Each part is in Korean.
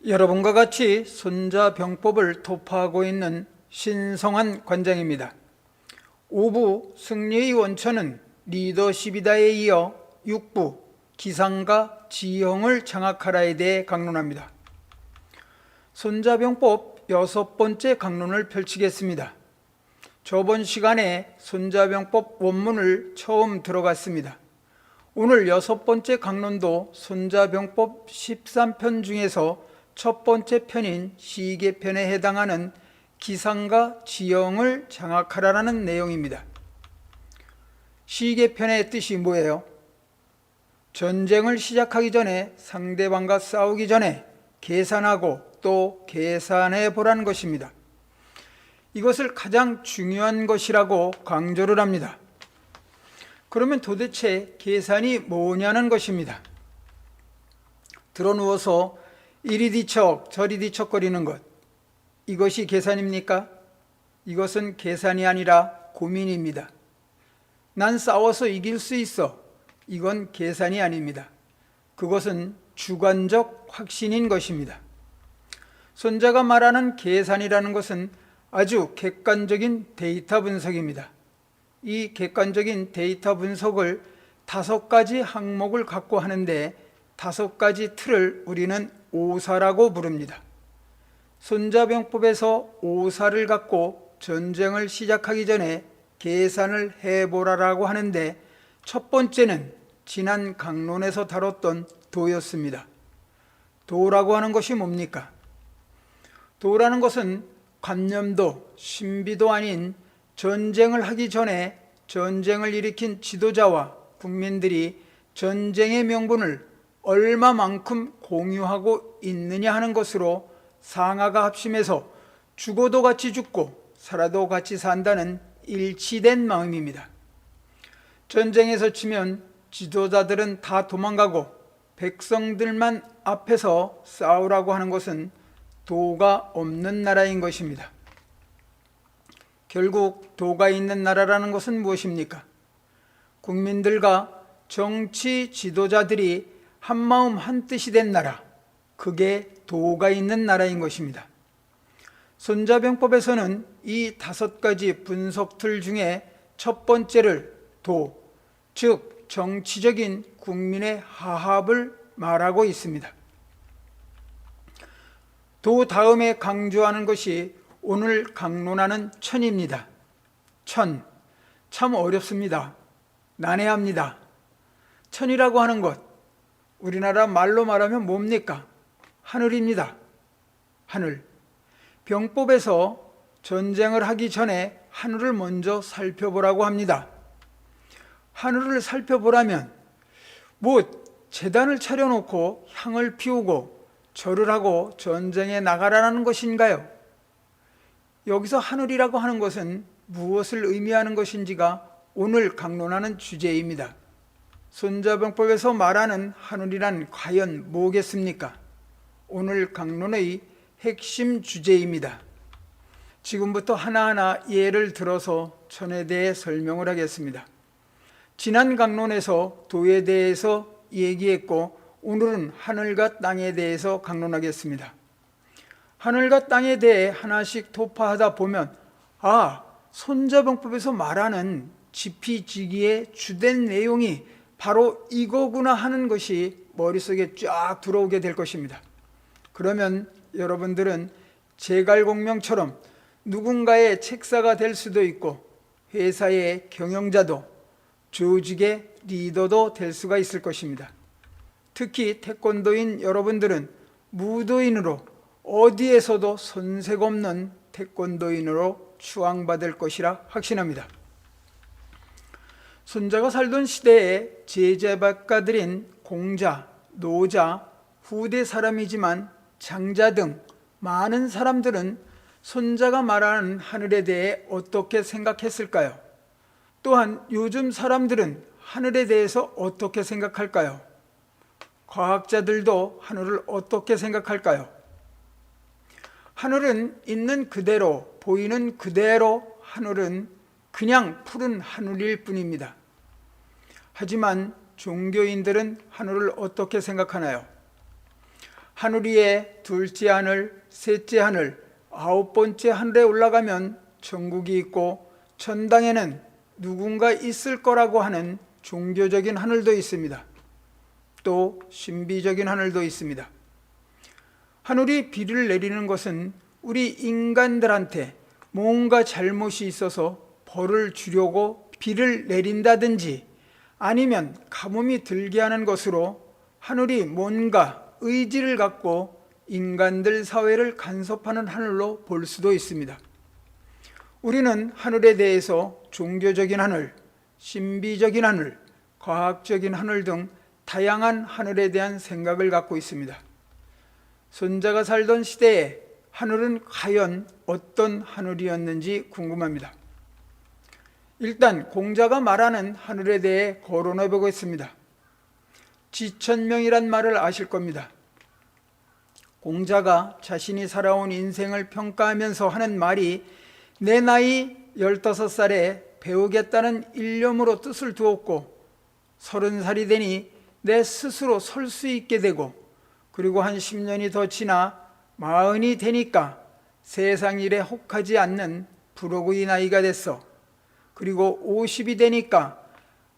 여러분과 같이 손자병법을 도파하고 있는 신성한 관장입니다. 5부 승리의 원천은 리더십이다에 이어 6부 기상과 지형을 장악하라에 대해 강론합니다. 손자병법 6번째 강론을 펼치겠습니다. 저번 시간에 손자병법 원문을 처음 들어갔습니다. 오늘 6번째 강론도 손자병법 13편 중에서 첫 번째 편인 시계편에 해당하는 기상과 지형을 장악하라는 내용입니다. 시계편의 뜻이 뭐예요? 전쟁을 시작하기 전에, 상대방과 싸우기 전에 계산하고 또 계산해 보라는 것입니다. 이것을 가장 중요한 것이라고 강조를 합니다. 그러면 도대체 계산이 뭐냐는 것입니다. 드러누워서 이리 뒤척 저리 뒤척거리는 것, 이것이 계산입니까? 이것은 계산이 아니라 고민입니다. 난 싸워서 이길 수 있어. 이건 계산이 아닙니다. 그것은 주관적 확신인 것입니다. 손자가 말하는 계산이라는 것은 아주 객관적인 데이터 분석입니다. 이 객관적인 데이터 분석을 5가지 항목을 갖고 하는데 5가지 틀을 우리는 오사라고 부릅니다. 손자병법에서 오사를 갖고 전쟁을 시작하기 전에 계산을 해보라라고 하는데 첫 번째는 지난 강론에서 다뤘던 도였습니다. 도라고 하는 것이 뭡니까? 도라는 것은 관념도 신비도 아닌 전쟁을 하기 전에 전쟁을 일으킨 지도자와 국민들이 전쟁의 명분을 얼마만큼 공유하고 있느냐 하는 것으로 상하가 합심해서 죽어도 같이 죽고 살아도 같이 산다는 일치된 마음입니다. 전쟁에서 치면 지도자들은 다 도망가고 백성들만 앞에서 싸우라고 하는 것은 도가 없는 나라인 것입니다. 결국 도가 있는 나라라는 것은 무엇입니까? 국민들과 정치 지도자들이 한마음 한뜻이 된 나라, 그게 도가 있는 나라인 것입니다. 손자병법에서는 이 5가지 분석틀 중에 첫 번째를 도, 즉 정치적인 국민의 화합을 말하고 있습니다. 도 다음에 강조하는 것이 오늘 강론하는 천입니다. 천, 참 어렵습니다. 난해합니다. 천이라고 하는 것, 우리나라 말로 말하면 뭡니까? 하늘입니다. 하늘. 병법에서 전쟁을 하기 전에 하늘을 먼저 살펴보라고 합니다. 하늘을 살펴보라면 제단을 차려놓고 향을 피우고 절을 하고 전쟁에 나가라는 것인가요? 여기서 하늘이라고 하는 것은 무엇을 의미하는 것인지가 오늘 강론하는 주제입니다. 손자병법에서 말하는 하늘이란 과연 뭐겠습니까? 오늘 강론의 핵심 주제입니다. 지금부터 하나하나 예를 들어서 천에 대해 설명을 하겠습니다. 지난 강론에서 도에 대해서 얘기했고 오늘은 하늘과 땅에 대해서 강론하겠습니다. 하늘과 땅에 대해 하나씩 도파하다 보면 손자병법에서 말하는 지피지기의 주된 내용이 바로 이거구나 하는 것이 머릿속에 쫙 들어오게 될 것입니다. 그러면 여러분들은 제갈공명처럼 누군가의 책사가 될 수도 있고 회사의 경영자도 조직의 리더도 될 수가 있을 것입니다. 특히 태권도인 여러분들은 무도인으로 어디에서도 손색 없는 태권도인으로 추앙받을 것이라 확신합니다. 손자가 살던 시대에 제자박가들인 공자, 노자, 후대 사람이지만 장자 등 많은 사람들은 손자가 말하는 하늘에 대해 어떻게 생각했을까요? 또한 요즘 사람들은 하늘에 대해서 어떻게 생각할까요? 과학자들도 하늘을 어떻게 생각할까요? 하늘은 있는 그대로, 보이는 그대로 하늘은 그냥 푸른 하늘일 뿐입니다. 하지만 종교인들은 하늘을 어떻게 생각하나요? 하늘 위에 둘째 하늘, 셋째 하늘, 아홉 번째 하늘에 올라가면 천국이 있고 천당에는 누군가 있을 거라고 하는 종교적인 하늘도 있습니다. 또 신비적인 하늘도 있습니다. 하늘이 비를 내리는 것은 우리 인간들한테 뭔가 잘못이 있어서 벌을 주려고 비를 내린다든지 아니면 가뭄이 들게 하는 것으로 하늘이 뭔가 의지를 갖고 인간들 사회를 간섭하는 하늘로 볼 수도 있습니다. 우리는 하늘에 대해서 종교적인 하늘, 신비적인 하늘, 과학적인 하늘 등 다양한 하늘에 대한 생각을 갖고 있습니다. 손자가 살던 시대에 하늘은 과연 어떤 하늘이었는지 궁금합니다. 일단 공자가 말하는 하늘에 대해 거론해 보겠습니다. 지천명이란 말을 아실 겁니다. 공자가 자신이 살아온 인생을 평가하면서 하는 말이 내 나이 15살에 배우겠다는 일념으로 뜻을 두었고 30살이 되니 내 스스로 설 수 있게 되고 그리고 한 10년이 더 지나 40이 되니까 세상 일에 혹하지 않는 부록의 나이가 됐어. 그리고 50이 되니까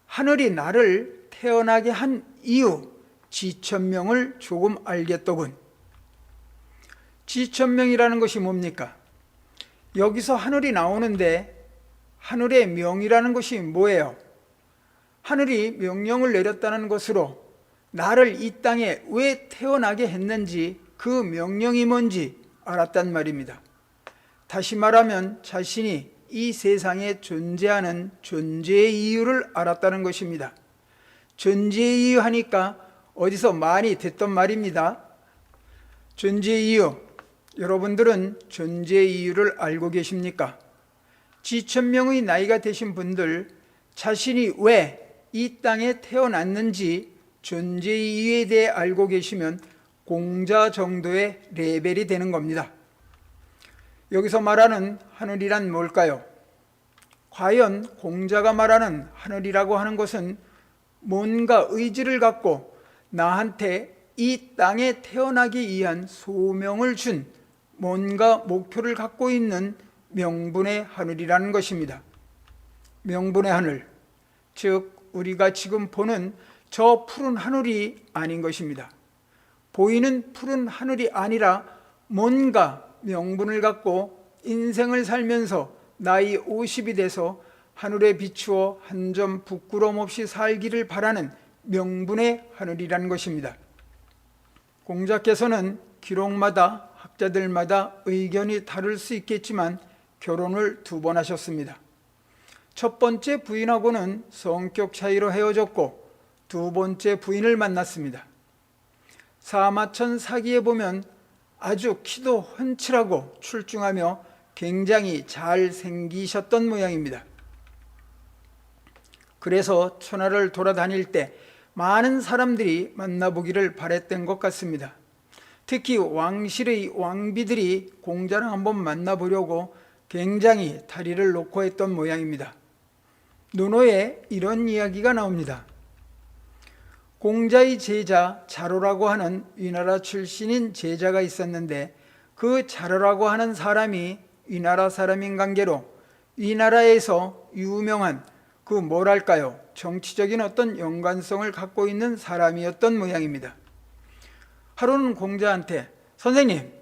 하늘이 나를 태어나게 한 이유 지천명을 조금 알겠더군. 지천명이라는 것이 뭡니까? 여기서 하늘이 나오는데 하늘의 명이라는 것이 뭐예요? 하늘이 명령을 내렸다는 것으로 나를 이 땅에 왜 태어나게 했는지 그 명령이 뭔지 알았단 말입니다. 다시 말하면 자신이 이 세상에 존재하는 존재의 이유를 알았다는 것입니다. 존재의 이유 하니까 어디서 많이 듣던 말입니다. 존재의 이유, 여러분들은 존재의 이유를 알고 계십니까? 지천명의 나이가 되신 분들, 자신이 왜 이 땅에 태어났는지 존재의 이유에 대해 알고 계시면 공자 정도의 레벨이 되는 겁니다. 여기서 말하는 하늘이란 뭘까요? 과연 공자가 말하는 하늘이라고 하는 것은 뭔가 의지를 갖고 나한테 이 땅에 태어나기 위한 소명을 준 뭔가 목표를 갖고 있는 명분의 하늘이라는 것입니다. 명분의 하늘, 즉 우리가 지금 보는 저 푸른 하늘이 아닌 것입니다. 보이는 푸른 하늘이 아니라 뭔가 명분을 갖고 인생을 살면서 나이 50이 돼서 하늘에 비추어 한 점 부끄럼 없이 살기를 바라는 명분의 하늘이라는 것입니다. 공자께서는 기록마다 학자들마다 의견이 다를 수 있겠지만 결혼을 2번 하셨습니다. 첫 번째 부인하고는 성격 차이로 헤어졌고 2번째 부인을 만났습니다. 사마천 사기에 보면 아주 키도 훤칠하고 출중하며 굉장히 잘 생기셨던 모양입니다. 그래서 천하를 돌아다닐 때 많은 사람들이 만나보기를 바랬던 것 같습니다. 특히 왕실의 왕비들이 공자를 한번 만나보려고 굉장히 다리를 놓고 했던 모양입니다. 논어에 이런 이야기가 나옵니다. 공자의 제자 자로라고 하는 위나라 출신인 제자가 있었는데 그 자로라고 하는 사람이 위나라 사람인 관계로 위나라에서 유명한 그 뭐랄까요, 정치적인 어떤 연관성을 갖고 있는 사람이었던 모양입니다. 하루는 공자한테 선생님,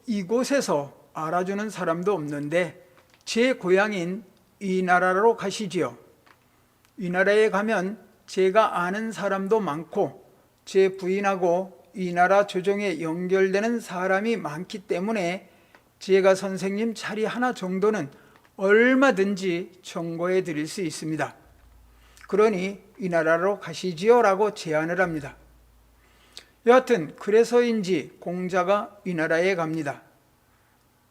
이곳에서 알아주는 사람도 없는데 제 고향인 위나라로 가시지요. 위나라에 가면 제가 아는 사람도 많고 제 부인하고 위나라 조정에 연결되는 사람이 많기 때문에 제가 선생님 자리 하나 정도는 얼마든지 청구해 드릴 수 있습니다. 그러니 위나라로 가시지요 라고 제안을 합니다. 여하튼 그래서인지 공자가 위나라에 갑니다.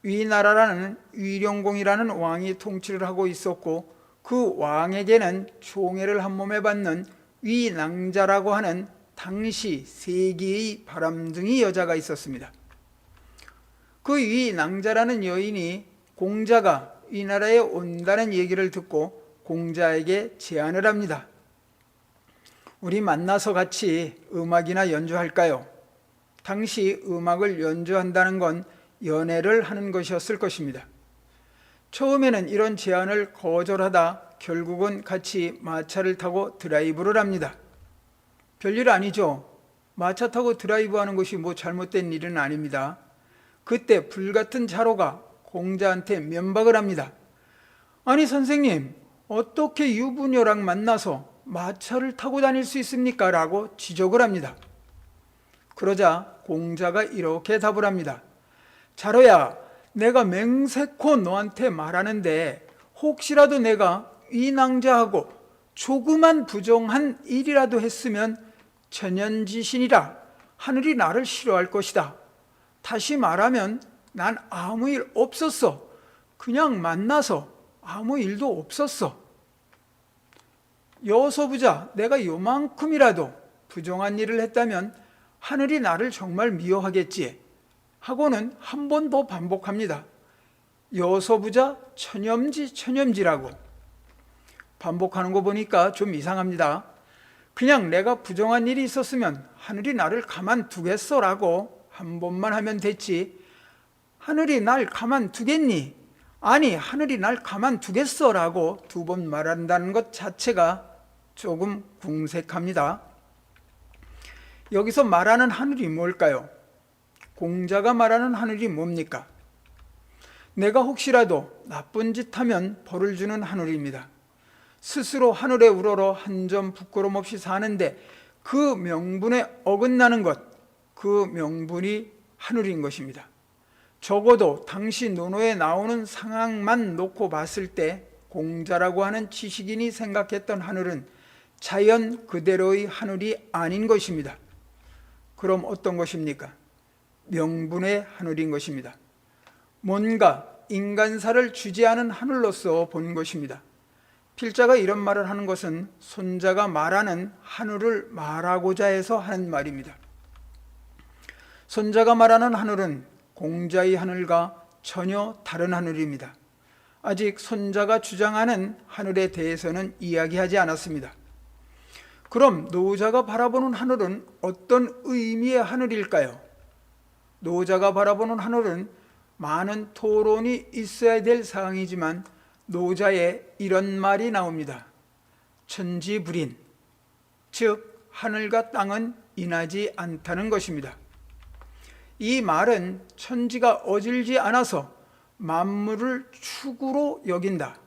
위나라라는 위령공이라는 왕이 통치를 하고 있었고 그 왕에게는 총애를 한 몸에 받는 위낭자라고 하는 당시 세기의 바람둥이 여자가 있었습니다. 그 위낭자라는 여인이 공자가 위나라에 온다는 얘기를 듣고 공자에게 제안을 합니다. 우리 만나서 같이 음악이나 연주할까요? 당시 음악을 연주한다는 건 연애를 하는 것이었을 것입니다. 처음에는 이런 제안을 거절하다 결국은 같이 마차를 타고 드라이브를 합니다. 별일 아니죠. 마차 타고 드라이브하는 것이 뭐 잘못된 일은 아닙니다. 그때 불같은 자로가 공자한테 면박을 합니다. 아니 선생님, 어떻게 유부녀랑 만나서 마차를 타고 다닐 수 있습니까? 라고 지적을 합니다. 그러자 공자가 이렇게 답을 합니다. 자로야, 내가 맹세코 너한테 말하는데 혹시라도 내가 이 낭자하고 조그만 부정한 일이라도 했으면 천연지신이라 하늘이 나를 싫어할 것이다. 다시 말하면 난 아무 일 없었어. 그냥 만나서 아무 일도 없었어. 여서부자, 내가 요만큼이라도 부정한 일을 했다면 하늘이 나를 정말 미워하겠지 하고는 한 번 더 반복합니다. 여서부자 천염지라고 반복하는 거 보니까 좀 이상합니다. 그냥 내가 부정한 일이 있었으면 하늘이 나를 가만두겠어라고 한 번만 하면 됐지, 하늘이 날 가만두겠니? 아니, 하늘이 날 가만두겠어라고 두 번 말한다는 것 자체가 조금 궁색합니다. 여기서 말하는 하늘이 뭘까요? 공자가 말하는 하늘이 뭡니까? 내가 혹시라도 나쁜 짓 하면 벌을 주는 하늘입니다. 스스로 하늘에 우러러 한 점 부끄럼 없이 사는데 그 명분에 어긋나는 것, 그 명분이 하늘인 것입니다. 적어도 당시 논어에 나오는 상황만 놓고 봤을 때 공자라고 하는 지식인이 생각했던 하늘은 자연 그대로의 하늘이 아닌 것입니다. 그럼 어떤 것입니까? 명분의 하늘인 것입니다. 뭔가 인간사를 주재하는 하늘로서 본 것입니다. 필자가 이런 말을 하는 것은 손자가 말하는 하늘을 말하고자 해서 하는 말입니다. 손자가 말하는 하늘은 공자의 하늘과 전혀 다른 하늘입니다. 아직 손자가 주장하는 하늘에 대해서는 이야기하지 않았습니다. 그럼 노자가 바라보는 하늘은 어떤 의미의 하늘일까요? 노자가 바라보는 하늘은 많은 토론이 있어야 될 사항이지만 노자의 이런 말이 나옵니다. 천지불인, 즉 하늘과 땅은 인하지 않다는 것입니다. 이 말은 천지가 어질지 않아서 만물을 축으로 여긴다.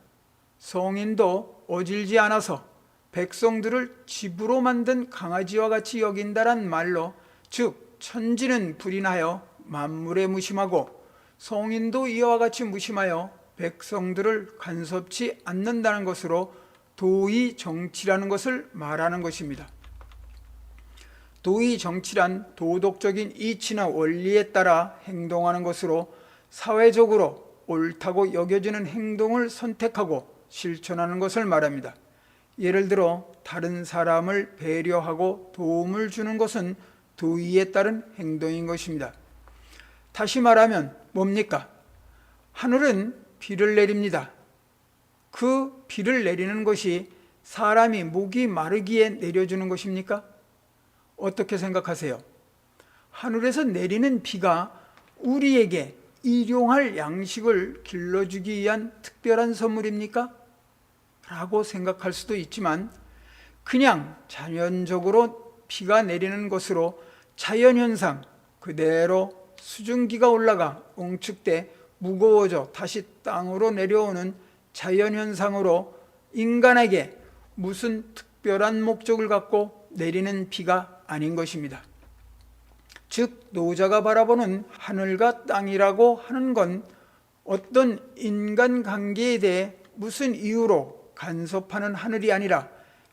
성인도 어질지 않아서 백성들을 집으로 만든 강아지와 같이 여긴다란 말로, 즉 천지는 불인하여 만물에 무심하고 성인도 이와 같이 무심하여 백성들을 간섭치 않는다는 것으로 도의정치라는 것을 말하는 것입니다. 도의정치란 도덕적인 이치나 원리에 따라 행동하는 것으로 사회적으로 옳다고 여겨지는 행동을 선택하고 실천하는 것을 말합니다. 예를 들어 다른 사람을 배려하고 도움을 주는 것은 도의에 따른 행동인 것입니다. 다시 말하면 뭡니까? 하늘은 비를 내립니다. 그 비를 내리는 것이 사람이 목이 마르기에 내려주는 것입니까? 어떻게 생각하세요? 하늘에서 내리는 비가 우리에게 일용할 양식을 길러주기 위한 특별한 선물입니까? 라고 생각할 수도 있지만 그냥 자연적으로 비가 내리는 것으로 자연현상 그대로 수증기가 올라가 웅축돼 무거워져 다시 땅으로 내려오는 자연현상으로 인간에게 무슨 특별한 목적을 갖고 내리는 비가 아닌 것입니다. 즉 노자가 바라보는 하늘과 땅이라고 하는 건 어떤 인간관계에 대해 무슨 이유로 간섭하는 하늘이 아니라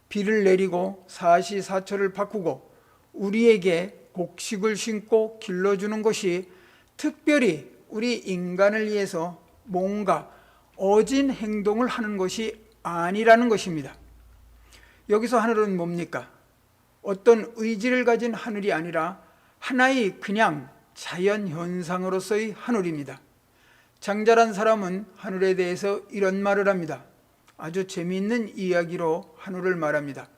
비를 내리고 사시사철을 바꾸고 우리에게 곡식을 심고 길러주는 것이 특별히 우리 인간을 위해서 뭔가 어진 행동을 하는 것이 아니라는 것입니다. 여기서 하늘은 뭡니까? 어떤 의지를 가진 하늘이 아니라 하나의 그냥 자연현상으로서의 하늘입니다. 장자란 사람은 하늘에 대해서 이런 말을 합니다. 아주 재미있는 이야기로 하늘을 말합니다.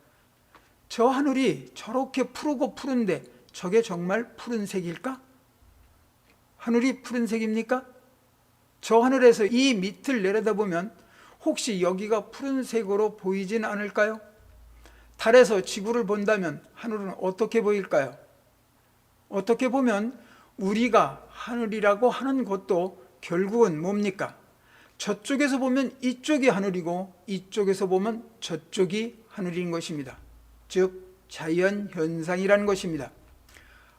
저 하늘이 저렇게 푸르고 푸른데 저게 정말 푸른색일까? 하늘이 푸른색입니까? 저 하늘에서 이 밑을 내려다보면 혹시 여기가 푸른색으로 보이진 않을까요? 달에서 지구를 본다면 하늘은 어떻게 보일까요? 어떻게 보면 우리가 하늘이라고 하는 것도 결국은 뭡니까? 저쪽에서 보면 이쪽이 하늘이고 이쪽에서 보면 저쪽이 하늘인 것입니다. 즉 자연현상이라는 것입니다.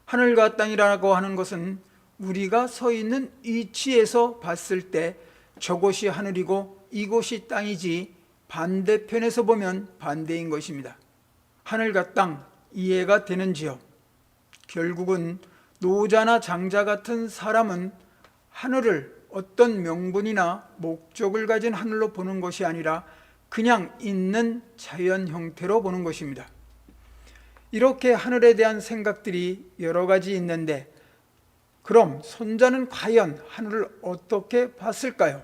하늘과 땅이라고 하는 것은 우리가 서 있는 위치에서 봤을 때 저곳이 하늘이고 이곳이 땅이지 반대편에서 보면 반대인 것입니다. 하늘과 땅 이해가 되는지요? 결국은 노자나 장자 같은 사람은 하늘을 어떤 명분이나 목적을 가진 하늘로 보는 것이 아니라 그냥 있는 자연 형태로 보는 것입니다. 이렇게 하늘에 대한 생각들이 여러 가지 있는데 그럼 손자는 과연 하늘을 어떻게 봤을까요?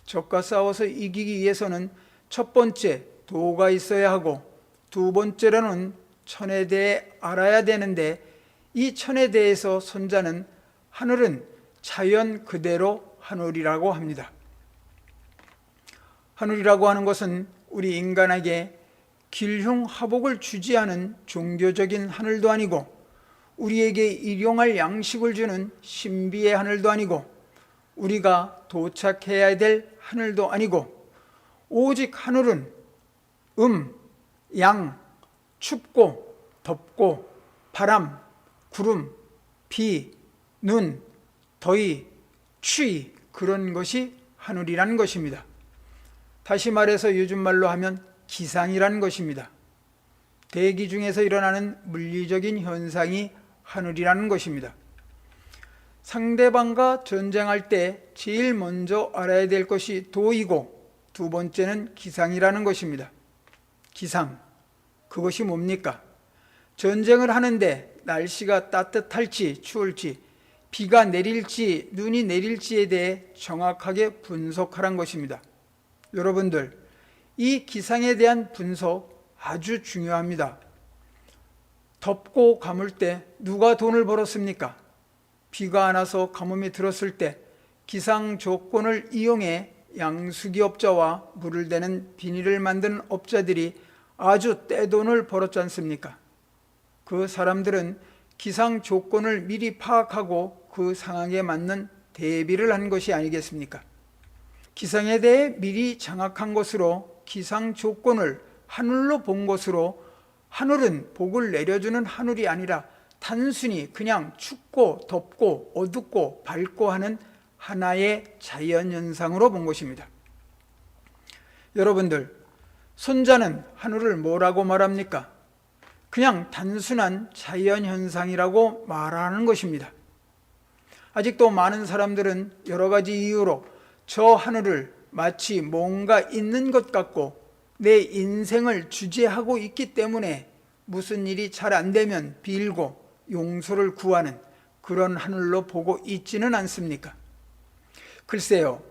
적과 싸워서 이기기 위해서는 첫 번째 도가 있어야 하고 두 번째로는 천에 대해 알아야 되는데 이 천에 대해서 손자는 하늘은 자연 그대로 하늘이라고 합니다. 하늘이라고 하는 것은 우리 인간에게 길흉하복을 주지 않은 종교적인 하늘도 아니고 우리에게 일용할 양식을 주는 신비의 하늘도 아니고 우리가 도착해야 될 하늘도 아니고 오직 하늘은 양, 춥고 덥고 바람, 구름, 비, 눈, 더위, 추위 그런 것이 하늘이라는 것입니다. 다시 말해서 요즘 말로 하면 기상이라는 것입니다. 대기 중에서 일어나는 물리적인 현상이 하늘이라는 것입니다. 상대방과 전쟁할 때 제일 먼저 알아야 될 것이 도이고 두 번째는 기상이라는 것입니다. 기상, 그것이 뭡니까? 전쟁을 하는데 날씨가 따뜻할지 추울지 비가 내릴지 눈이 내릴지에 대해 정확하게 분석하라는 것입니다. 여러분들, 이 기상에 대한 분석 아주 중요합니다. 덥고 가물 때 누가 돈을 벌었습니까? 비가 안 와서 가뭄이 들었을 때 기상 조건을 이용해 양수기업자와 물을 대는 비닐을 만드는 업자들이 아주 떼돈을 벌었지 않습니까? 그 사람들은 기상 조건을 미리 파악하고 그 상황에 맞는 대비를 한 것이 아니겠습니까? 기상에 대해 미리 장악한 것으로 기상 조건을 하늘로 본 것으로 하늘은 복을 내려주는 하늘이 아니라 단순히 그냥 춥고 덥고 어둡고 밝고 하는 하나의 자연현상으로 본 것입니다. 여러분들, 손자는 하늘을 뭐라고 말합니까? 그냥 단순한 자연현상이라고 말하는 것입니다. 아직도 많은 사람들은 여러 가지 이유로 저 하늘을 마치 뭔가 있는 것 같고 내 인생을 주재하고 있기 때문에 무슨 일이 잘 안 되면 빌고 용서를 구하는 그런 하늘로 보고 있지는 않습니까? 글쎄요,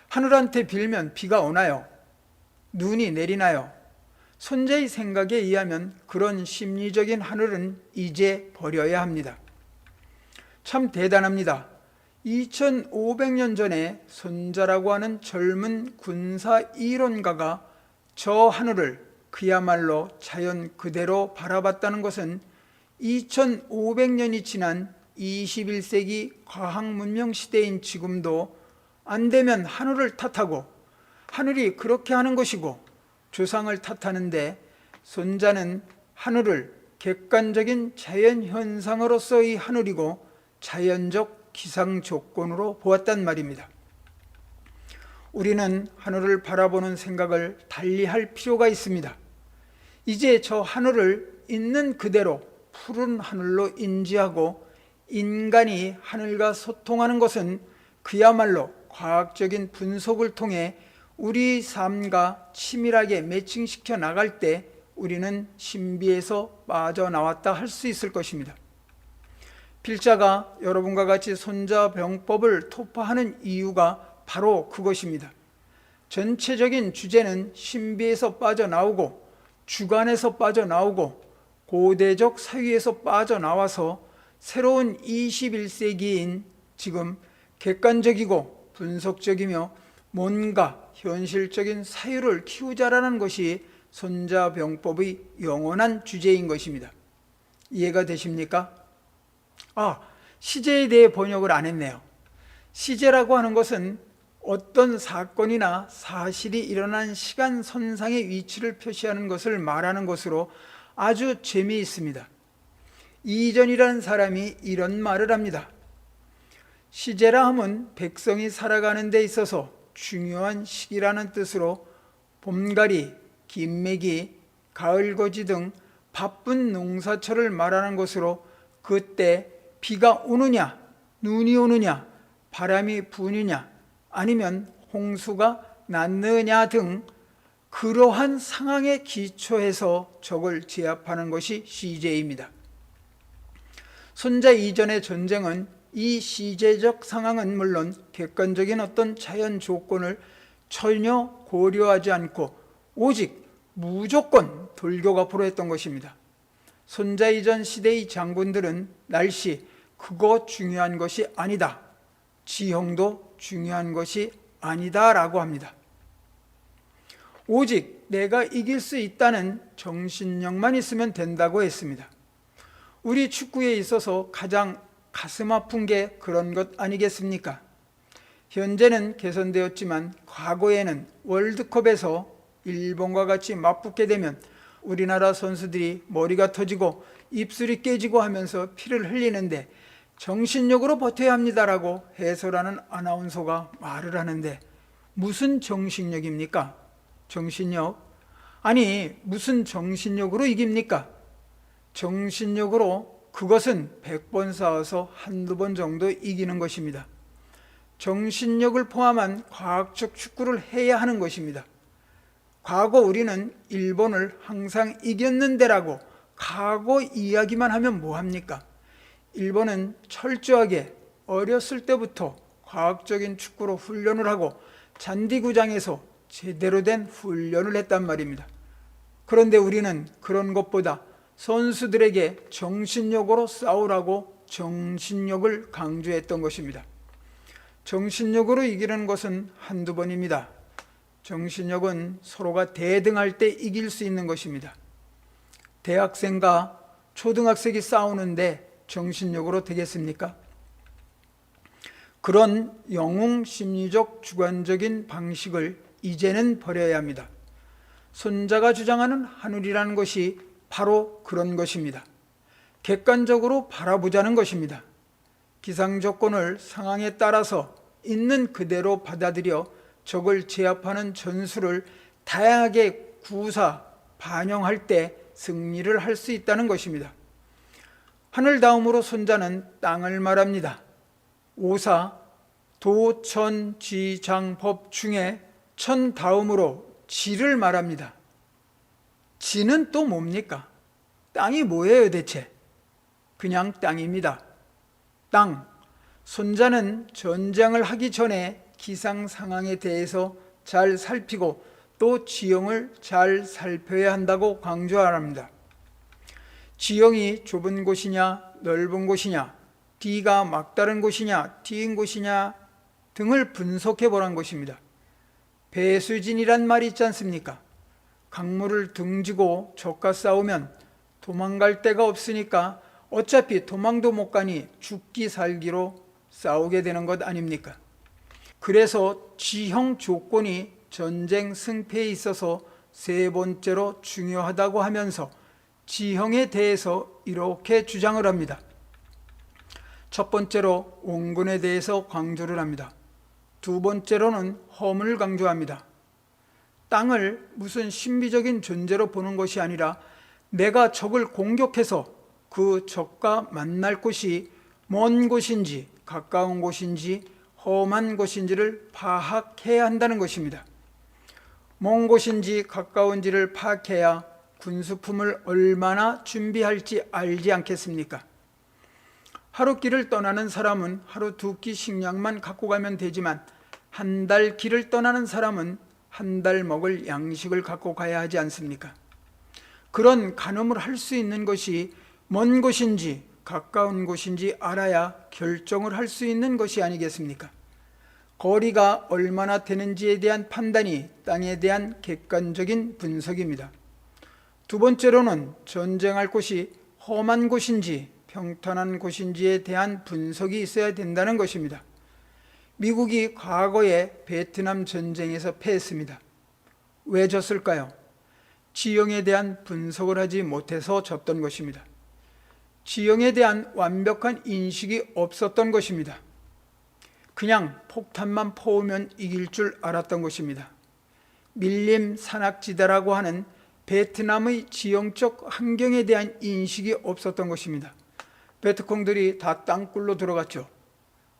하늘한테 빌면 비가 오나요? 눈이 내리나요? 손자의 생각에 의하면 그런 심리적인 하늘은 이제 버려야 합니다. 참 대단합니다. 2500년 전에 손자라고 하는 젊은 군사 이론가가 저 하늘을 그야말로 자연 그대로 바라봤다는 것은 2500년이 지난 21세기 과학문명 시대인 지금도 안 되면 하늘을 탓하고 하늘이 그렇게 하는 것이고 조상을 탓하는데 손자는 하늘을 객관적인 자연현상으로서의 하늘이고 자연적 기상 조건으로 보았단 말입니다. 우리는 하늘을 바라보는 생각을 달리할 필요가 있습니다. 이제 저 하늘을 있는 그대로 푸른 하늘로 인지하고 인간이 하늘과 소통하는 것은 그야말로 과학적인 분석을 통해 우리 삶과 치밀하게 매칭시켜 나갈 때 우리는 신비에서 빠져나왔다 할 수 있을 것입니다. 필자가 여러분과 같이 손자병법을 토파하는 이유가 바로 그것입니다. 전체적인 주제는 신비에서 빠져나오고 주관에서 빠져나오고 고대적 사유에서 빠져나와서 새로운 21세기인 지금 객관적이고 분석적이며 뭔가 현실적인 사유를 키우자라는 것이 손자병법의 영원한 주제인 것입니다. 이해가 되십니까? 시제에 대해 번역을 안 했네요. 시제라고 하는 것은 어떤 사건이나 사실이 일어난 시간선상의 위치를 표시하는 것을 말하는 것으로 아주 재미있습니다. 이전이라는 사람이 이런 말을 합니다. 시제라 함은 백성이 살아가는 데 있어서 중요한 시기라는 뜻으로 봄가리, 김매기, 가을거지 등 바쁜 농사철을 말하는 것으로 그때 비가 오느냐, 눈이 오느냐, 바람이 부느냐, 아니면 홍수가 났느냐 등 그러한 상황에 기초해서 적을 제압하는 것이 시제입니다. 손자 이전의 전쟁은 이 시제적 상황은 물론 객관적인 어떤 자연 조건을 전혀 고려하지 않고 오직 무조건 돌격앞으로 했던 것입니다. 손자 이전 시대의 장군들은 날씨, 그거 중요한 것이 아니다, 지형도 중요한 것이 아니다 라고 합니다. 오직 내가 이길 수 있다는 정신력만 있으면 된다고 했습니다. 우리 축구에 있어서 가장 가슴 아픈 게 그런 것 아니겠습니까? 현재는 개선되었지만 과거에는 월드컵에서 일본과 같이 맞붙게 되면 우리나라 선수들이 머리가 터지고 입술이 깨지고 하면서 피를 흘리는데 정신력으로 버텨야 합니다라고 해설하는 아나운서가 말을 하는데 무슨 정신력입니까? 정신력? 아니 무슨 정신력으로 이깁니까? 정신력으로 그것은 100번 싸워서 한두 번 정도 이기는 것입니다. 정신력을 포함한 과학적 축구를 해야 하는 것입니다. 과거 우리는 일본을 항상 이겼는데라고 과거 이야기만 하면 뭐합니까? 일본은 철저하게 어렸을 때부터 과학적인 축구로 훈련을 하고 잔디구장에서 제대로 된 훈련을 했단 말입니다. 그런데 우리는 그런 것보다 선수들에게 정신력으로 싸우라고 정신력을 강조했던 것입니다. 정신력으로 이기는 것은 한두 번입니다. 정신력은 서로가 대등할 때 이길 수 있는 것입니다. 대학생과 초등학생이 싸우는데 정신력으로 되겠습니까? 그런 영웅 심리적 주관적인 방식을 이제는 버려야 합니다. 손자가 주장하는 하늘이라는 것이 바로 그런 것입니다. 객관적으로 바라보자는 것입니다. 기상 조건을 상황에 따라서 있는 그대로 받아들여 적을 제압하는 전술을 다양하게 구사, 반영할 때 승리를 할 수 있다는 것입니다. 하늘 다음으로 손자는 땅을 말합니다. 오사, 도, 천, 지, 장, 법 중에 천 다음으로 지를 말합니다. 지는 또 뭡니까? 땅이 뭐예요 대체? 그냥 땅입니다. 땅. 손자는 전쟁을 하기 전에 기상 상황에 대해서 잘 살피고 또 지형을 잘 살펴야 한다고 강조합니다. 지형이 좁은 곳이냐 넓은 곳이냐, D가 막다른 곳이냐 T인 곳이냐 등을 분석해 보라는 것입니다. 배수진이란 말이 있지 않습니까? 강물을 등지고 적과 싸우면 도망갈 데가 없으니까 어차피 도망도 못 가니 죽기 살기로 싸우게 되는 것 아닙니까? 그래서 지형 조건이 전쟁 승패에 있어서 세 번째로 중요하다고 하면서 지형에 대해서 이렇게 주장을 합니다. 첫 번째로 원근에 대해서 강조를 합니다. 두 번째로는 험을 강조합니다. 땅을 무슨 신비적인 존재로 보는 것이 아니라 내가 적을 공격해서 그 적과 만날 곳이 먼 곳인지 가까운 곳인지 험한 곳인지를 파악해야 한다는 것입니다. 먼 곳인지 가까운지를 파악해야 군수품을 얼마나 준비할지 알지 않겠습니까? 하루 길을 떠나는 사람은 하루 두 끼 식량만 갖고 가면 되지만 한 달 길을 떠나는 사람은 한 달 먹을 양식을 갖고 가야 하지 않습니까? 그런 가늠을 할 수 있는 것이 먼 곳인지 가까운 곳인지 알아야 결정을 할 수 있는 것이 아니겠습니까? 거리가 얼마나 되는지에 대한 판단이 땅에 대한 객관적인 분석입니다. 두 번째로는 전쟁할 곳이 험한 곳인지 평탄한 곳인지에 대한 분석이 있어야 된다는 것입니다. 미국이 과거에 베트남 전쟁에서 패했습니다. 왜 졌을까요? 지형에 대한 분석을 하지 못해서 졌던 것입니다. 지형에 대한 완벽한 인식이 없었던 것입니다. 그냥 폭탄만 퍼오면 이길 줄 알았던 것입니다. 밀림 산악지대라고 하는 베트남의 지형적 환경에 대한 인식이 없었던 것입니다. 베트콩들이 다 땅굴로 들어갔죠.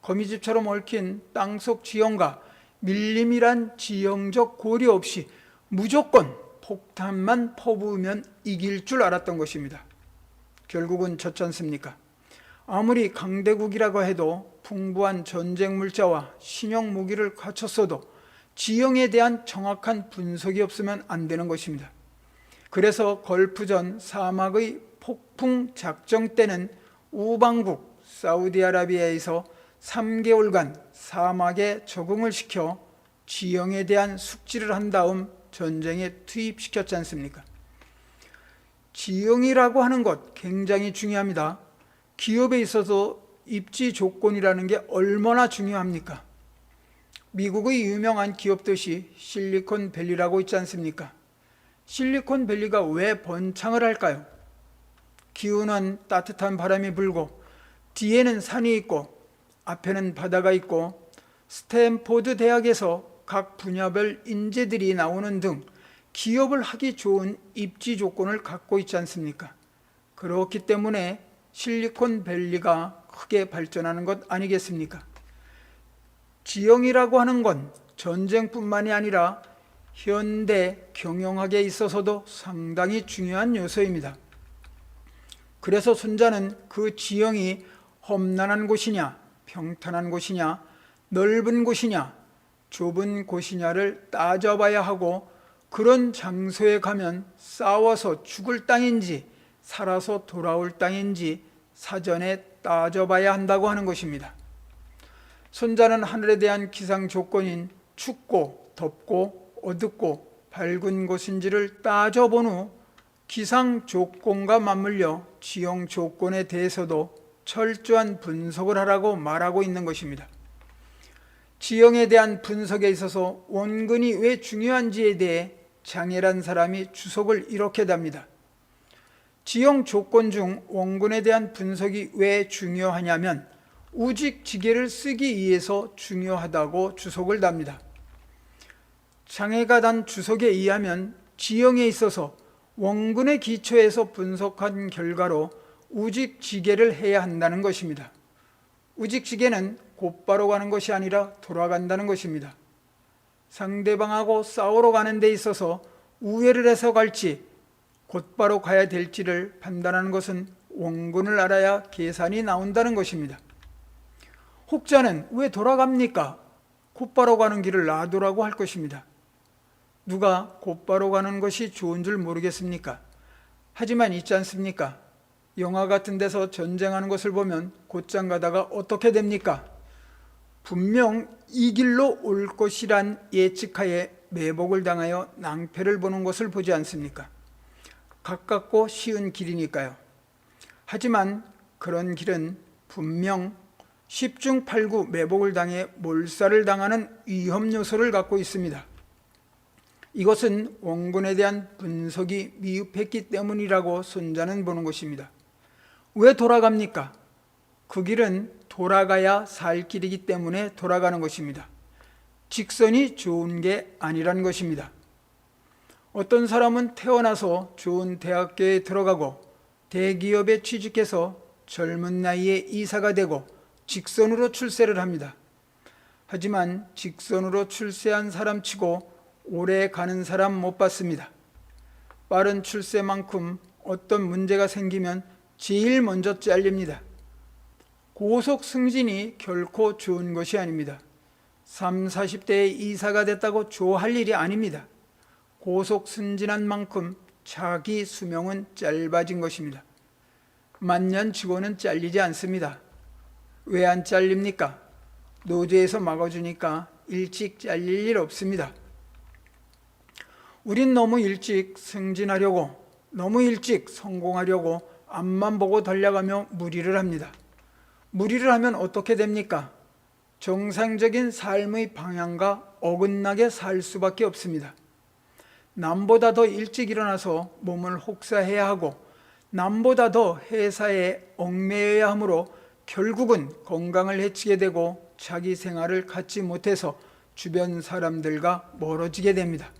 거미집처럼 얽힌 땅속 지형과 밀림이란 지형적 고려 없이 무조건 폭탄만 퍼부으면 이길 줄 알았던 것입니다. 결국은 졌지 않습니까? 아무리 강대국이라고 해도 풍부한 전쟁 물자와 신형 무기를 갖췄어도 지형에 대한 정확한 분석이 없으면 안 되는 것입니다. 그래서 걸프전 사막의 폭풍 작정 때는 우방국 사우디아라비아에서 3개월간 사막에 적응을 시켜 지형에 대한 숙지를 한 다음 전쟁에 투입시켰지 않습니까? 지형이라고 하는 것 굉장히 중요합니다. 기업에 있어서 입지 조건이라는 게 얼마나 중요합니까? 미국의 유명한 기업 도시 실리콘밸리라고 있지 않습니까? 실리콘밸리가 왜 번창을 할까요? 기후는 따뜻한 바람이 불고 뒤에는 산이 있고 앞에는 바다가 있고 스탠포드 대학에서 각 분야별 인재들이 나오는 등 기업을 하기 좋은 입지 조건을 갖고 있지 않습니까? 그렇기 때문에 실리콘밸리가 크게 발전하는 것 아니겠습니까? 지형이라고 하는 건 전쟁뿐만이 아니라 현대 경영학에 있어서도 상당히 중요한 요소입니다. 그래서 손자는 그 지형이 험난한 곳이냐, 평탄한 곳이냐, 넓은 곳이냐, 좁은 곳이냐를 따져봐야 하고 그런 장소에 가면 싸워서 죽을 땅인지 살아서 돌아올 땅인지 사전에 따져봐야 한다고 하는 것입니다. 손자는 하늘에 대한 기상 조건인 춥고 덥고 어둡고 밝은 곳인지를 따져본 후 기상 조건과 맞물려 지형 조건에 대해서도 철저한 분석을 하라고 말하고 있는 것입니다. 지형에 대한 분석에 있어서 원근이 왜 중요한지에 대해 장애란 사람이 주석을 이렇게 답니다. 지형 조건 중 원근에 대한 분석이 왜 중요하냐면 우직지계를 쓰기 위해서 중요하다고 주석을 답니다. 장애가 단 주석에 의하면 지형에 있어서 원근의 기초에서 분석한 결과로 우직지계를 해야 한다는 것입니다. 우직지계는 곧바로 가는 것이 아니라 돌아간다는 것입니다. 상대방하고 싸우러 가는 데 있어서 우회를 해서 갈지 곧바로 가야 될지를 판단하는 것은 원근을 알아야 계산이 나온다는 것입니다. 혹자는 왜 돌아갑니까? 곧바로 가는 길을 놔두라고 할 것입니다. 누가 곧바로 가는 것이 좋은 줄 모르겠습니까? 하지만 있지 않습니까? 영화 같은 데서 전쟁하는 것을 보면 곧장 가다가 어떻게 됩니까? 분명 이 길로 올 것이란 예측하에 매복을 당하여 낭패를 보는 것을 보지 않습니까? 가깝고 쉬운 길이니까요. 하지만 그런 길은 분명 10중 8구 매복을 당해 몰살을 당하는 위험 요소를 갖고 있습니다. 이것은 원근에 대한 분석이 미흡했기 때문이라고 손자는 보는 것입니다. 왜 돌아갑니까? 그 길은 돌아가야 살 길이기 때문에 돌아가는 것입니다. 직선이 좋은 게 아니란 것입니다. 어떤 사람은 태어나서 좋은 대학교에 들어가고 대기업에 취직해서 젊은 나이에 이사가 되고 직선으로 출세를 합니다. 하지만 직선으로 출세한 사람치고 오래 가는 사람 못 봤습니다. 빠른 출세만큼 어떤 문제가 생기면 제일 먼저 잘립니다. 고속 승진이 결코 좋은 것이 아닙니다. 30, 40대에 이사가 됐다고 좋아할 일이 아닙니다. 고속 승진한 만큼 자기 수명은 짧아진 것입니다. 만년치고는 잘리지 않습니다. 왜 안 잘립니까? 노조에서 막아주니까 일찍 잘릴 일 없습니다. 우린 너무 일찍 승진하려고, 너무 일찍 성공하려고 앞만 보고 달려가며 무리를 합니다. 무리를 하면 어떻게 됩니까? 정상적인 삶의 방향과 어긋나게 살 수밖에 없습니다. 남보다 더 일찍 일어나서 몸을 혹사해야 하고, 남보다 더 회사에 얽매여야 하므로 결국은 건강을 해치게 되고 자기 생활을 갖지 못해서 주변 사람들과 멀어지게 됩니다.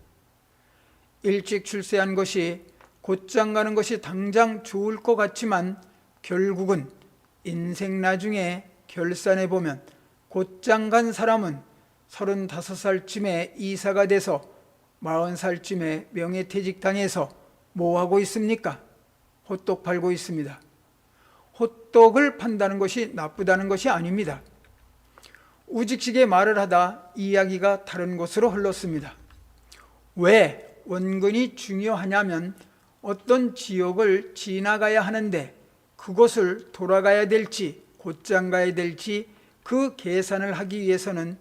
일찍 출세한 것이, 곧장 가는 것이 당장 좋을 것 같지만 결국은 인생 나중에 결산해 보면 곧장 간 사람은 35살쯤에 이사가 돼서 40살쯤에 명예퇴직당해서 뭐 하고 있습니까? 호떡 팔고 있습니다. 호떡을 판다는 것이 나쁘다는 것이 아닙니다. 우직식의 말을 하다 이야기가 다른 곳으로 흘렀습니다. 왜 원근이 중요하냐면 어떤 지역을 지나가야 하는데 그곳을 돌아가야 될지 곧장 가야 될지 그 계산을 하기 위해서는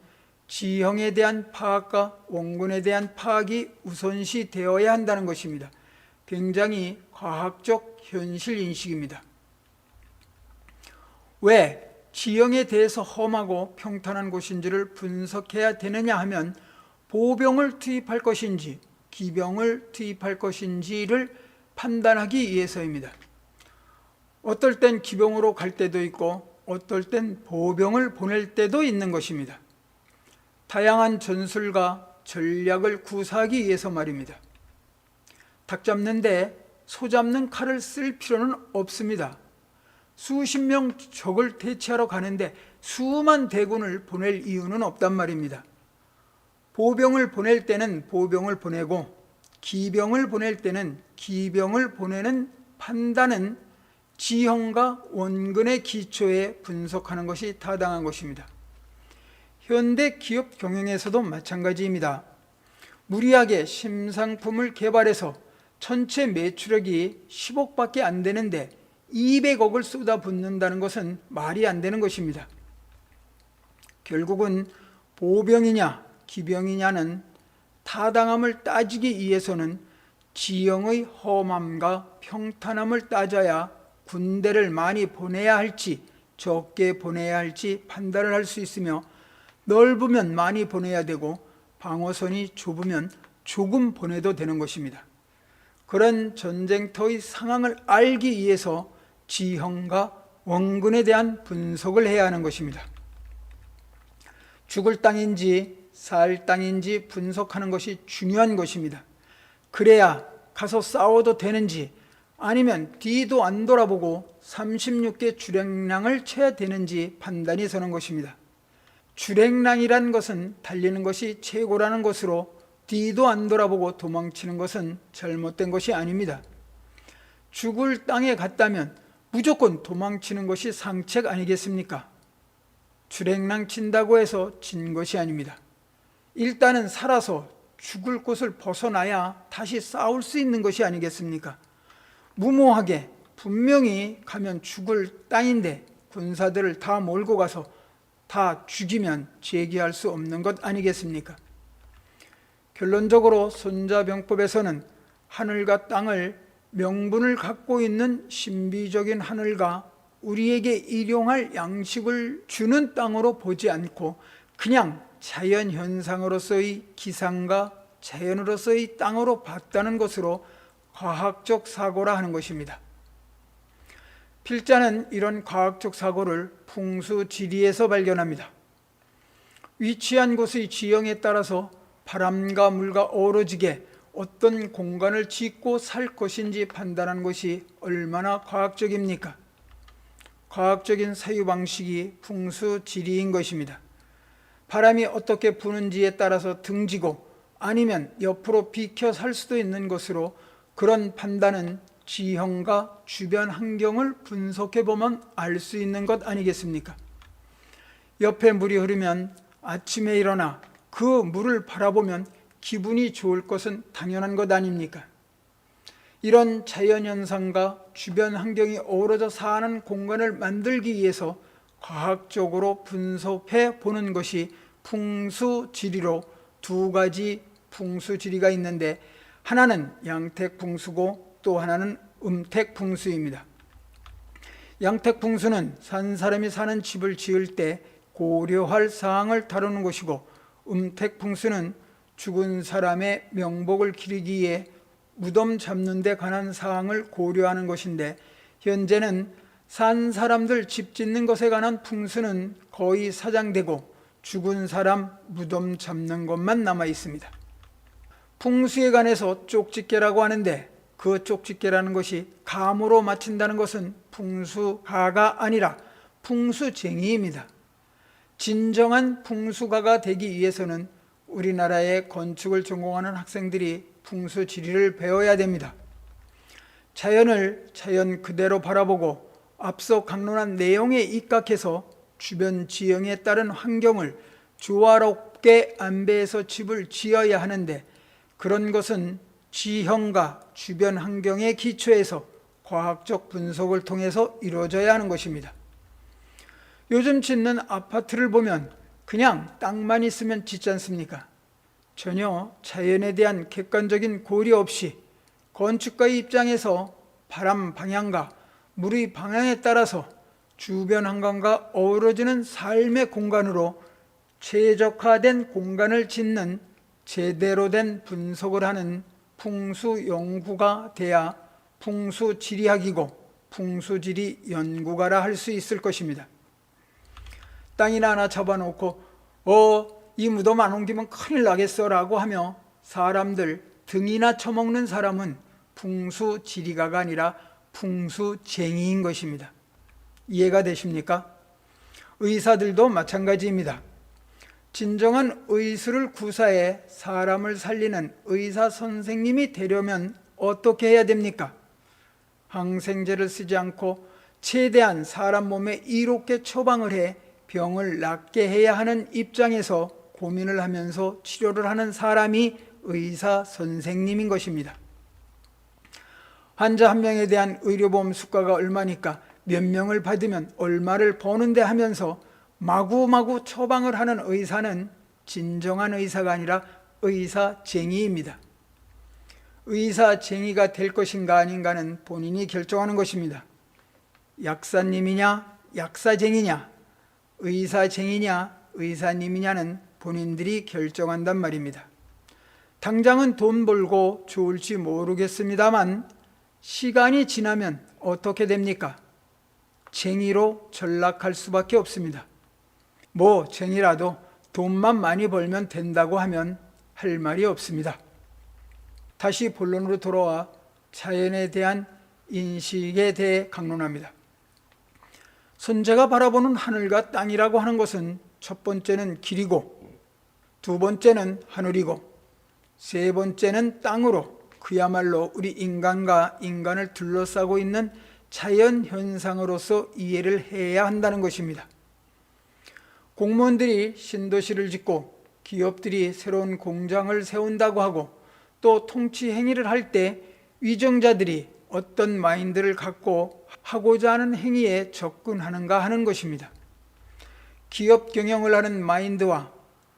지형에 대한 파악과 원근에 대한 파악이 우선시 되어야 한다는 것입니다. 굉장히 과학적 현실 인식입니다. 왜 지형에 대해서 험하고 평탄한 곳인지를 분석해야 되느냐 하면 보병을 투입할 것인지 기병을 투입할 것인지를 판단하기 위해서입니다. 어떨 땐 기병으로 갈 때도 있고 어떨 땐 보병을 보낼 때도 있는 것입니다. 다양한 전술과 전략을 구사하기 위해서 말입니다. 닭 잡는데 소 잡는 칼을 쓸 필요는 없습니다. 수십 명 적을 대치하러 가는데 수만 대군을 보낼 이유는 없단 말입니다. 보병을 보낼 때는 보병을 보내고 기병을 보낼 때는 기병을 보내는 판단은 지형과 원근의 기초에 분석하는 것이 타당한 것입니다. 현대 기업 경영에서도 마찬가지입니다. 무리하게 신상품을 개발해서 전체 매출액이 10억밖에 안 되는데 200억을 쏟아붓는다는 것은 말이 안 되는 것입니다. 결국은 보병이냐 기병이냐는 타당함을 따지기 위해서는 지형의 험함과 평탄함을 따져야 군대를 많이 보내야 할지 적게 보내야 할지 판단을 할 수 있으며, 넓으면 많이 보내야 되고 방어선이 좁으면 조금 보내도 되는 것입니다. 그런 전쟁터의 상황을 알기 위해서 지형과 원근에 대한 분석을 해야 하는 것입니다. 죽을 땅인지 살 땅인지 분석하는 것이 중요한 것입니다. 그래야 가서 싸워도 되는지 아니면 뒤도 안 돌아보고 36개 주랭랑을 쳐야 되는지 판단이 서는 것입니다. 주랭랑이란 것은 달리는 것이 최고라는 것으로 뒤도 안 돌아보고 도망치는 것은 잘못된 것이 아닙니다. 죽을 땅에 갔다면 무조건 도망치는 것이 상책 아니겠습니까? 주랭랑 친다고 해서 진 것이 아닙니다. 일단은 살아서 죽을 곳을 벗어나야 다시 싸울 수 있는 것이 아니겠습니까? 무모하게 분명히 가면 죽을 땅인데 군사들을 다 몰고 가서 다 죽이면 재기할 수 없는 것 아니겠습니까? 결론적으로 손자병법에서는 하늘과 땅을 명분을 갖고 있는 신비적인 하늘과 우리에게 일용할 양식을 주는 땅으로 보지 않고 그냥 자연현상으로서의 기상과 자연으로서의 땅으로 봤다는 것으로 과학적 사고라 하는 것입니다. 필자는 이런 과학적 사고를 풍수지리에서 발견합니다. 위치한 곳의 지형에 따라서 바람과 물과 어우러지게 어떤 공간을 짓고 살 것인지 판단하는 것이 얼마나 과학적입니까? 과학적인 사유방식이 풍수지리인 것입니다. 바람이 어떻게 부는지에 따라서 등지고 아니면 옆으로 비켜 살 수도 있는 것으로 그런 판단은 지형과 주변 환경을 분석해 보면 알 수 있는 것 아니겠습니까? 옆에 물이 흐르면 아침에 일어나 그 물을 바라보면 기분이 좋을 것은 당연한 것 아닙니까? 이런 자연현상과 주변 환경이 어우러져 사는 공간을 만들기 위해서 과학적으로 분석해 보는 것이 풍수지리로 두 가지 풍수지리가 있는데, 하나는 양택풍수고 또 하나는 음택풍수입니다. 양택풍수는 산 사람이 사는 집을 지을 때 고려할 사항을 다루는 것이고, 음택풍수는 죽은 사람의 명복을 기리기 위해 무덤 잡는 데 관한 사항을 고려하는 것인데, 현재는 산 사람들 집 짓는 것에 관한 풍수는 거의 사장되고 죽은 사람 무덤 잡는 것만 남아 있습니다. 풍수에 관해서 쪽집게라고 하는데, 그 쪽집게라는 것이 감으로 맞춘다는 것은 풍수가가 아니라 풍수쟁이입니다. 진정한 풍수가가 되기 위해서는 우리나라의 건축을 전공하는 학생들이 풍수지리를 배워야 됩니다. 자연을 자연 그대로 바라보고 앞서 강론한 내용에 입각해서 주변 지형에 따른 환경을 조화롭게 안배해서 집을 지어야 하는데, 그런 것은 지형과 주변 환경에 기초해서 과학적 분석을 통해서 이루어져야 하는 것입니다. 요즘 짓는 아파트를 보면 그냥 땅만 있으면 짓지 않습니까? 전혀 자연에 대한 객관적인 고려 없이 건축가의 입장에서 바람 방향과 물의 방향에 따라서 주변 환경과 어우러지는 삶의 공간으로 최적화된 공간을 짓는 제대로 된 분석을 하는 풍수 연구가 돼야 풍수지리학이고 풍수지리 연구가라 할 수 있을 것입니다. 땅이나 하나 잡아놓고 이 무덤 안 옮기면 큰일 나겠어 라고 하며 사람들 등이나 쳐먹는 사람은 풍수지리가가 아니라 풍수쟁이인 것입니다. 이해가 되십니까? 의사들도 마찬가지입니다. 진정한 의술을 구사해 사람을 살리는 의사 선생님이 되려면 어떻게 해야 됩니까? 항생제를 쓰지 않고 최대한 사람 몸에 이롭게 처방을 해 병을 낫게 해야 하는 입장에서 고민을 하면서 치료를 하는 사람이 의사 선생님인 것입니다. 환자 한 명에 대한 의료보험 수가가 얼마니까 몇 명을 받으면 얼마를 버는데 하면서 마구마구 처방을 하는 의사는 진정한 의사가 아니라 의사쟁이입니다. 의사쟁이가 될 것인가 아닌가는 본인이 결정하는 것입니다. 약사님이냐 약사쟁이냐, 의사쟁이냐 의사님이냐는 본인들이 결정한단 말입니다. 당장은 돈 벌고 좋을지 모르겠습니다만 시간이 지나면 어떻게 됩니까? 쟁이로 전락할 수밖에 없습니다. 쟁이라도 돈만 많이 벌면 된다고 하면 할 말이 없습니다. 다시 본론으로 돌아와 자연에 대한 인식에 대해 강론합니다. 선제가 바라보는 하늘과 땅이라고 하는 것은 첫 번째는 길이고, 두 번째는 하늘이고, 세 번째는 땅으로 그야말로 우리 인간과 인간을 둘러싸고 있는 자연 현상으로서 이해를 해야 한다는 것입니다. 공무원들이 신도시를 짓고 기업들이 새로운 공장을 세운다고 하고 또 통치 행위를 할 때 위정자들이 어떤 마인드를 갖고 하고자 하는 행위에 접근하는가 하는 것입니다. 기업 경영을 하는 마인드와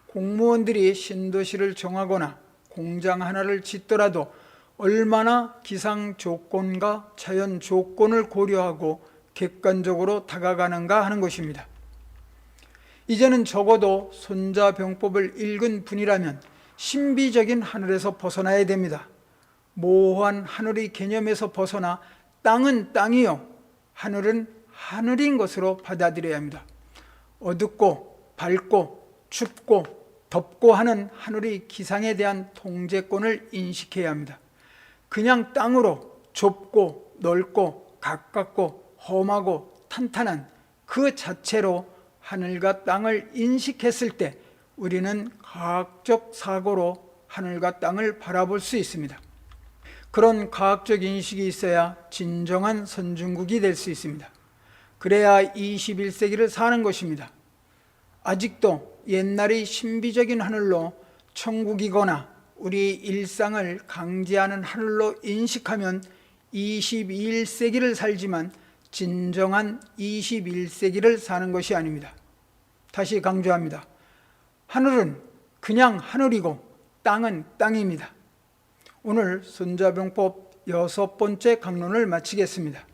공무원들이 신도시를 정하거나 공장 하나를 짓더라도 얼마나 기상 조건과 자연 조건을 고려하고 객관적으로 다가가는가 하는 것입니다. 이제는 적어도 손자병법을 읽은 분이라면 신비적인 하늘에서 벗어나야 됩니다. 모호한 하늘의 개념에서 벗어나 땅은 땅이요 하늘은 하늘인 것으로 받아들여야 합니다. 어둡고 밝고 춥고 덥고 하는 하늘의 기상에 대한 통제권을 인식해야 합니다. 그냥 땅으로 좁고 넓고 가깝고 험하고 탄탄한 그 자체로 하늘과 땅을 인식했을 때 우리는 과학적 사고로 하늘과 땅을 바라볼 수 있습니다. 그런 과학적 인식이 있어야 진정한 선진국이 될 수 있습니다. 그래야 21세기를 사는 것입니다. 아직도 옛날의 신비적인 하늘로 천국이거나 우리 일상을 강제하는 하늘로 인식하면 21세기를 살지만 진정한 21세기를 사는 것이 아닙니다. 다시 강조합니다. 하늘은 그냥 하늘이고 땅은 땅입니다. 오늘 손자병법 6번째 강론을 마치겠습니다.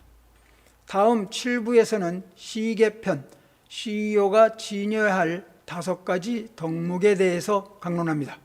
다음 7부에서는 시계편, CEO가 지녀야 할 5가지 덕목에 대해서 강론합니다.